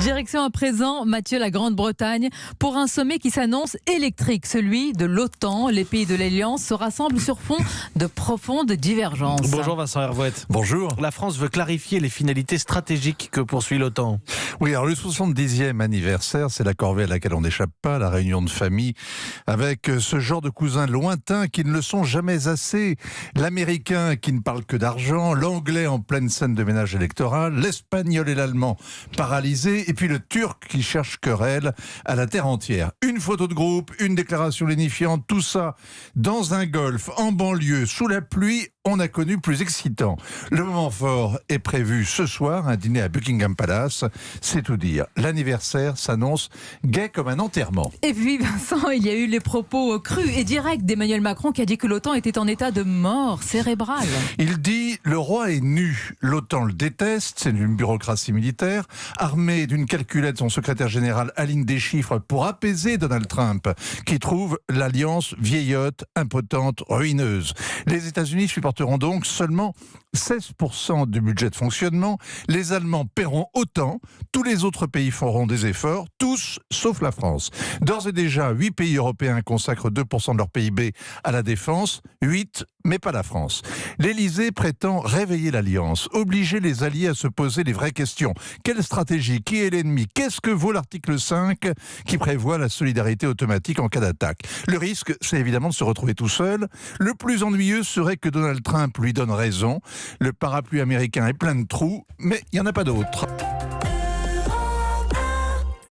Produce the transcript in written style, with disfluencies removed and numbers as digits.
Direction à présent, Mathieu, la Grande-Bretagne, pour un sommet qui s'annonce électrique, celui de l'OTAN. Les pays de l'Alliance se rassemblent sur fond de profondes divergences. Bonjour Vincent Hervouette. Bonjour. La France veut clarifier les finalités stratégiques que poursuit l'OTAN. Oui, alors le 70e anniversaire, c'est la corvée à laquelle on n'échappe pas, la réunion de famille, avec ce genre de cousins lointains qui ne le sont jamais assez. L'Américain qui ne parle que d'argent, l'Anglais en pleine scène de ménage électoral, l'Espagnol et l'Allemand paralysés, et puis le Turc qui cherche querelle à la terre entière. Une photo de groupe, une déclaration lénifiante, tout ça dans un golf, en banlieue, sous la pluie. On a connu plus excitant. Le moment fort est prévu ce soir, un dîner à Buckingham Palace. C'est tout dire. L'anniversaire s'annonce gai comme un enterrement. Et puis Vincent, il y a eu les propos crus et directs d'Emmanuel Macron qui a dit que l'OTAN était en état de mort cérébrale. Il dit « Le roi est nu ». L'OTAN le déteste, c'est une bureaucratie militaire. Armé d'une calculette, son secrétaire général aligne des chiffres pour apaiser Donald Trump, qui trouve l'alliance vieillotte, impotente, ruineuse. Les États-Unis supporteront donc seulement 16% du budget de fonctionnement. Les Allemands paieront autant. Tous les autres pays feront des efforts, tous sauf la France. D'ores et déjà, 8 pays européens consacrent 2% de leur PIB à la défense, 8, mais pas la France. L'Élysée prétend réveiller l'alliance, obliger les alliés à se poser les vraies questions. Quelle stratégie? Qui est l'ennemi? Qu'est-ce que vaut l'article 5 qui prévoit la solidarité automatique en cas d'attaque? Le risque, c'est évidemment de se retrouver tout seul. Le plus ennuyeux serait que Donald Trump lui donne raison. Le parapluie américain est plein de trous, mais il n'y en a pas d'autres.